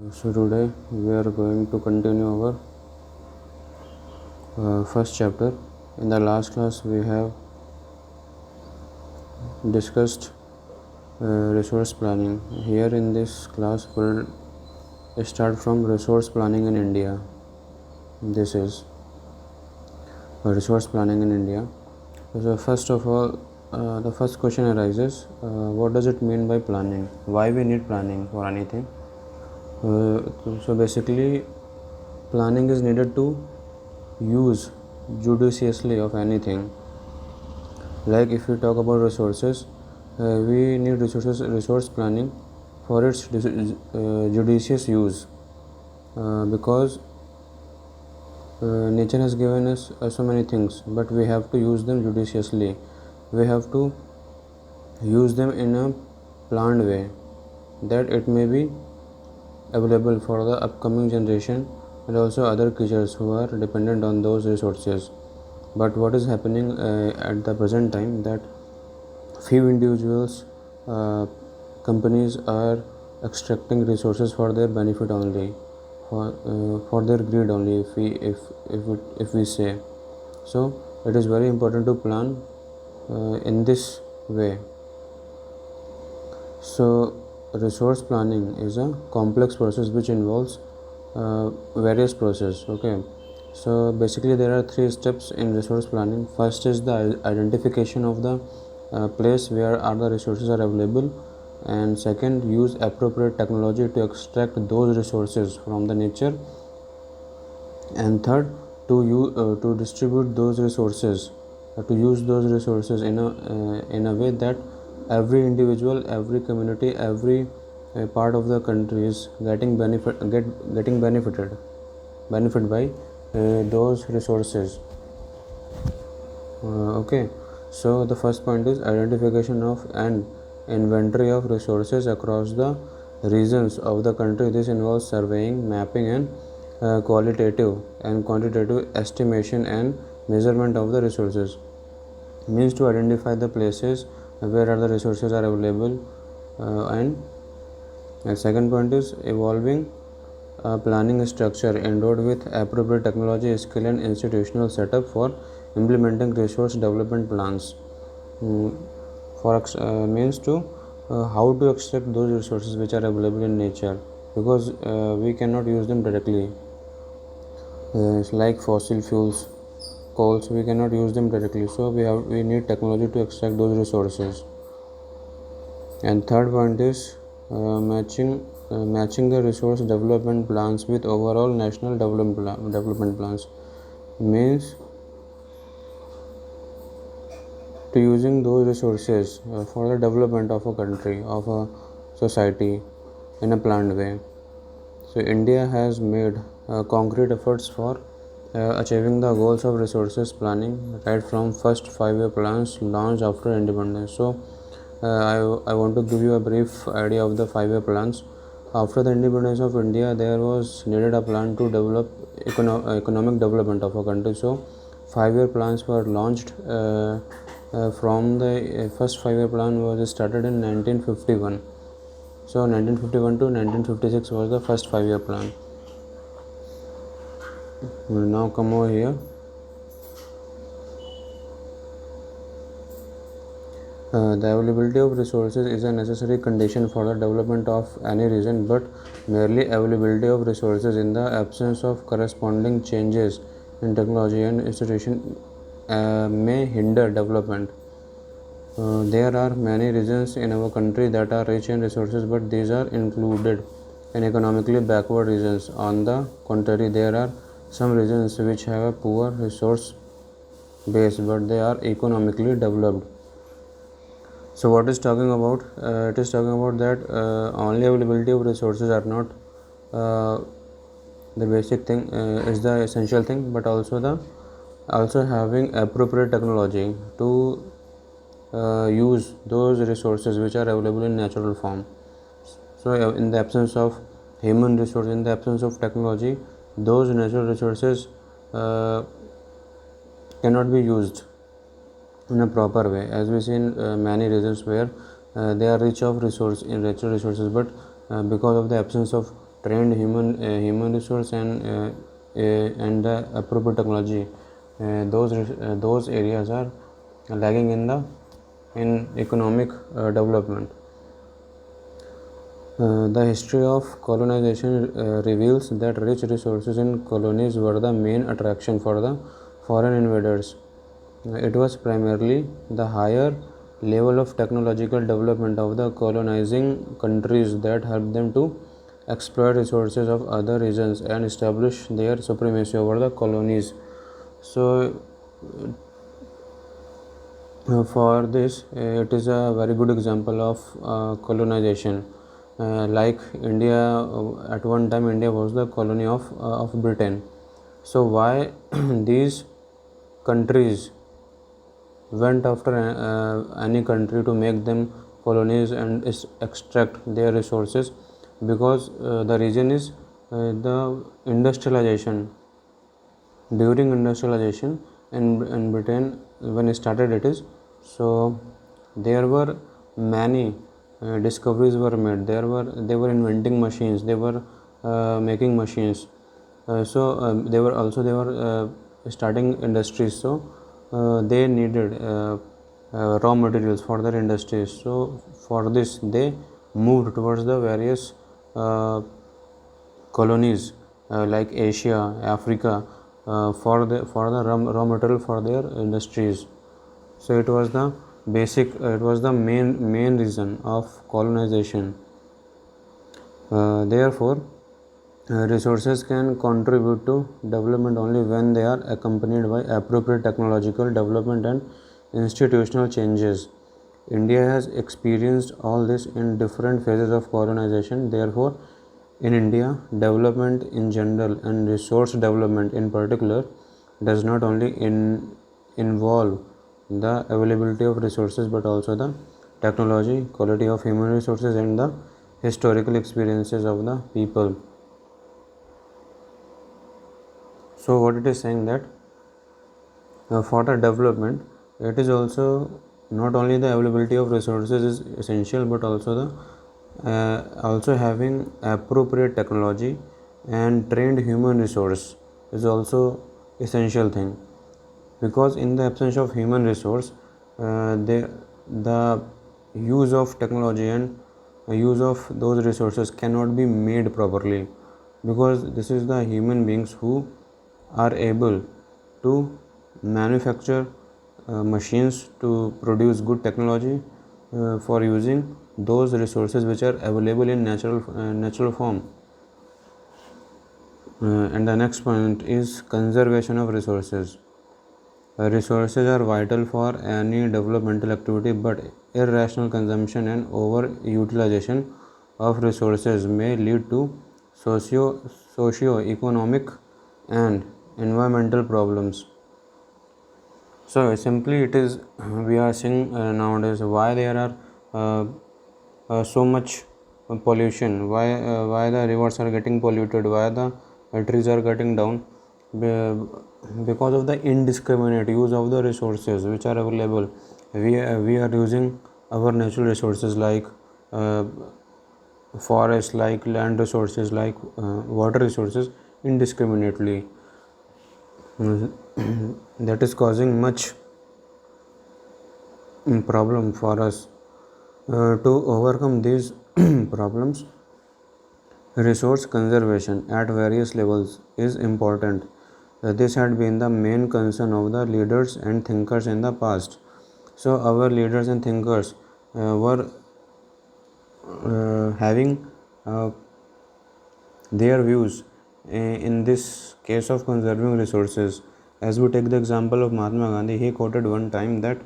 So today we are going to continue our first chapter. In the last class we have discussed resource planning. Here in this class we'll start from resource planning in India. This is resource planning in India. So first of all, the first question arises: what does it mean by planning? Why we need planning for anything? So basically, planning is needed to use judiciously of anything. Like if we talk about resources, we need resource planning for its judicious use, because nature has given us so many things, but we have to use them judiciously. We have to use them in a planned way, that it may be available for the upcoming generation and also other creatures who are dependent on those resources. But what is happening at the present time, that few individuals, companies are extracting resources for their benefit only, for their greed only, if we say so. It is very important to plan in this way. So resource planning is a complex process which involves various processes. Okay, so basically there are three steps in resource planning. First is the identification of the place where are the resources are available, and second, use appropriate technology to extract those resources from the nature, and third, to distribute those resources, to use those resources in a way that every individual, every community, every part of the country is getting benefit by those resources. Okay, so the first point is identification of and inventory of resources across the regions of the country. This involves surveying, mapping, and qualitative and quantitative estimation and measurement of the resources. Means to identify the places where are the resources are available, and second point is evolving planning structure endowed with appropriate technology, skill, and institutional setup for implementing resource development plans. Means to how to extract those resources which are available in nature, because we cannot use them directly. Like fossil fuels, coals, we cannot use them directly, so we need technology to extract those resources. And third point is matching the resource development plans with overall national development plans. Means to using those resources for the development of a country, of a society, in a planned way. So India has made concrete efforts for achieving the goals of resources planning right from first 5-year plans launched after independence. So I want to give you a brief idea of the 5-year plans. After the independence of India, there was needed a plan to develop economic development of a country. So 5-year plans were launched. From the first 5-year plan was started in 1951. So 1951 to 1956 was the first 5-year plan. We will now come over here. The availability of resources is a necessary condition for the development of any region, but merely availability of resources in the absence of corresponding changes in technology and institution may hinder development. There are many regions in our country that are rich in resources, but these are included in economically backward regions. On the contrary, there are some regions which have a poor resource base, but they are economically developed. So what is talking about? It is talking about that only availability of resources are not the basic thing, is the essential thing, but also having appropriate technology to use those resources which are available in natural form. So in the absence of human resource, in the absence of technology, those natural resources cannot be used in a proper way, as we see in many regions where they are rich of natural resources, but because of the absence of trained human resource and the appropriate technology, those areas are lagging in economic development. The history of colonization reveals that rich resources in colonies were the main attraction for the foreign invaders. It was primarily the higher level of technological development of the colonizing countries that helped them to exploit resources of other regions and establish their supremacy over the colonies. So, for this, it is a very good example of colonization. Like India, at one time, India was the colony of Britain. So, why these countries went after any country to make them colonies and extract their resources? Because the reason is the industrialization. During industrialization in Britain, when it started, it is so there were many discoveries were made. They were inventing machines. They were making machines. They were starting industries. So they needed raw materials for their industries. So for this, they moved towards the various colonies like Asia, Africa, for the raw material for their industries. So it was the main reason of colonization. Therefore, resources can contribute to development only when they are accompanied by appropriate technological development and institutional changes. India has experienced all this in different phases of colonization. Therefore, in India, development in general and resource development in particular does not only involve the availability of resources but also the technology, quality of human resources, and the historical experiences of the people. So, what it is saying that for the development, it is also not only the availability of resources is essential, but also also having appropriate technology and trained human resource is also essential thing, because in the absence of human resource, the use of technology and use of those resources cannot be made properly, because this is the human beings who are able to manufacture machines to produce good technology for using those resources which are available in natural form. And the next point is conservation of resources. Resources are vital for any developmental activity, but irrational consumption and overutilization of resources may lead to socio-economic and environmental problems. So simply it is we are seeing nowadays why there are so much pollution, why the rivers are getting polluted, why the trees are cutting down, because of the indiscriminate use of the resources which are available. We are using our natural resources like forests, like land resources, like water resources indiscriminately. That is causing much problem for us. To overcome these problems, resource conservation at various levels is important. This had been the main concern of the leaders and thinkers in the past. So our leaders and thinkers were having their views in this case of conserving resources. As we take the example of Mahatma Gandhi, he quoted one time that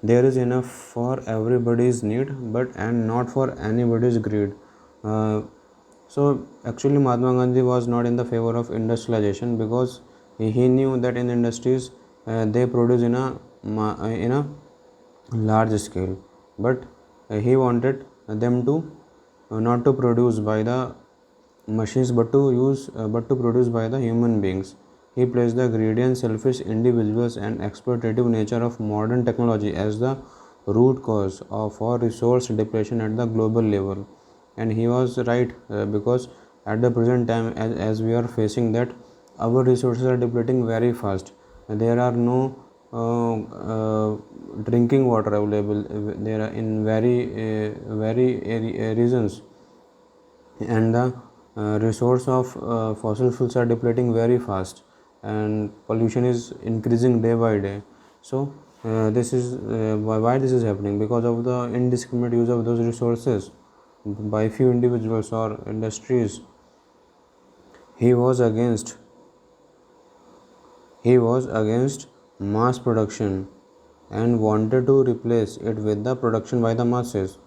there is enough for everybody's need but and not for anybody's greed. So actually Mahatma Gandhi was not in the favor of industrialization, because he knew that in industries they produce in a large scale, but he wanted them to not to produce by the machines but to produce by the human beings. He placed the greedy and selfish individuals and exploitative nature of modern technology as the root cause for resource depletion at the global level. And he was right, because at the present time, as we are facing that our resources are depleting very fast. There are no drinking water available. There are in very regions, and the resource of fossil fuels are depleting very fast, and pollution is increasing day by day. So this is why this is happening, because of the indiscriminate use of those resources by few individuals or industries. He was against he was against mass production and wanted to replace it with the production by the masses.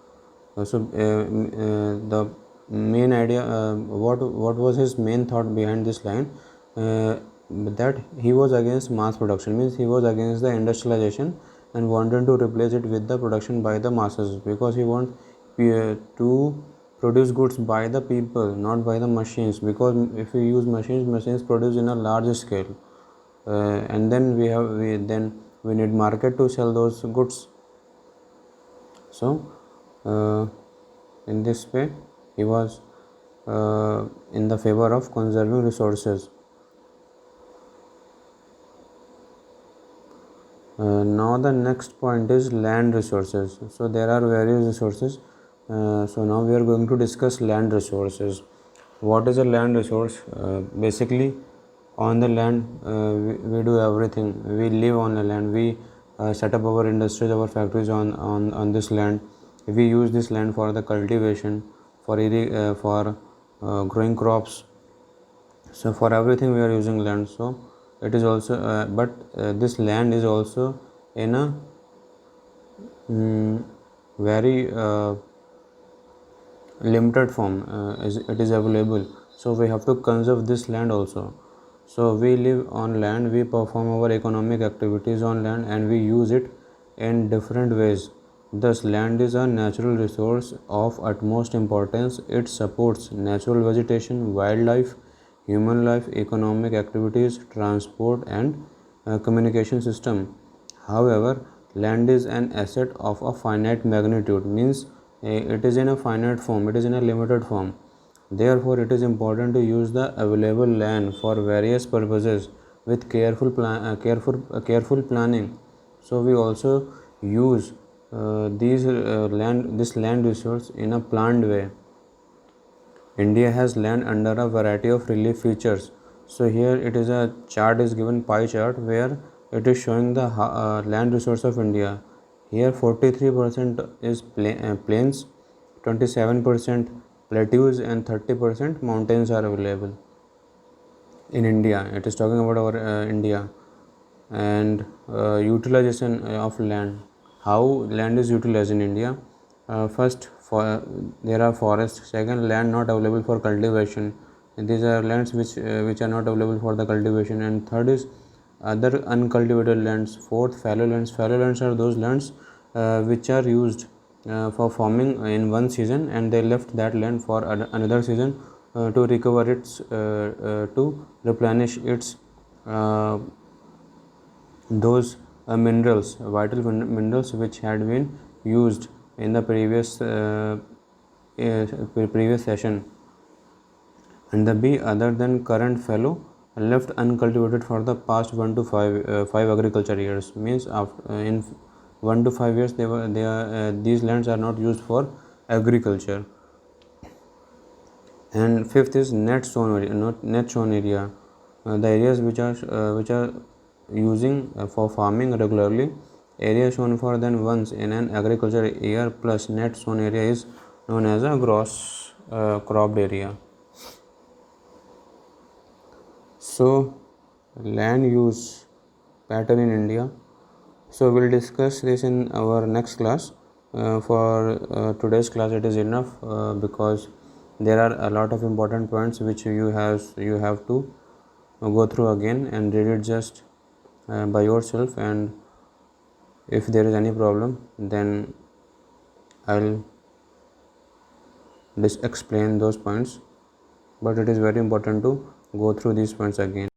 The main idea, what was his main thought behind this line? That he was against mass production, means he was against the industrialization and wanted to replace it with the production by the masses, because he want to produce goods by the people, not by the machines, because if we use machines produce in a large scale, and then we need market to sell those goods. So in this way he was in the favor of conserving resources. Now the next point is land resources. So there are various resources. So now we are going to discuss land resources. What is a land resource? Basically, on the land we do everything. We live on the land. We set up our industries, our factories on this land. We use this land for the cultivation, for growing crops. So for everything we are using land. So it is also this land is also in a very limited form. It is available, so we have to conserve this land also. So we live on land, we perform our economic activities on land, and we use it in different ways. Thus land is a natural resource of utmost importance. It supports natural vegetation, wildlife, human life, economic activities, transport, and communication system. However, land is an asset of a finite magnitude, means it is in a finite form, it is in a limited form. Therefore, it is important to use the available land for various purposes with careful planning. So we also use this land resource in a planned way. India has land under a variety of relief features. So here it is a chart is given, pie chart, where it is showing the land resource of India. Here 43% is plains, 27% plateaus, and 30% mountains are available in India. It is talking about our India. And utilization of land, how land is utilized in India. First, there are forests. Second, land not available for cultivation. These are lands which are not available for the cultivation. And third is other uncultivated lands. Fourth, fallow lands. Fallow lands are those lands which are used for farming in one season, and they left that land for another season to recover its to replenish its those minerals, vital minerals which had been used in the previous session. And the B, other than current fallow, left uncultivated for the past 1 to 5 agriculture years, means after, in 1 to 5 years these lands are not used for agriculture. And fifth is net sown area, not net sown area, the areas which are using for farming regularly. Area sown for than once in an agriculture year plus net sown area is known as a gross cropped area. So land use pattern in India. So we'll discuss this in our next class. For today's class it is enough, because there are a lot of important points which you have to go through again and read it just by yourself. And if there is any problem, then I'll explain those points, but it is very important to go through these points again.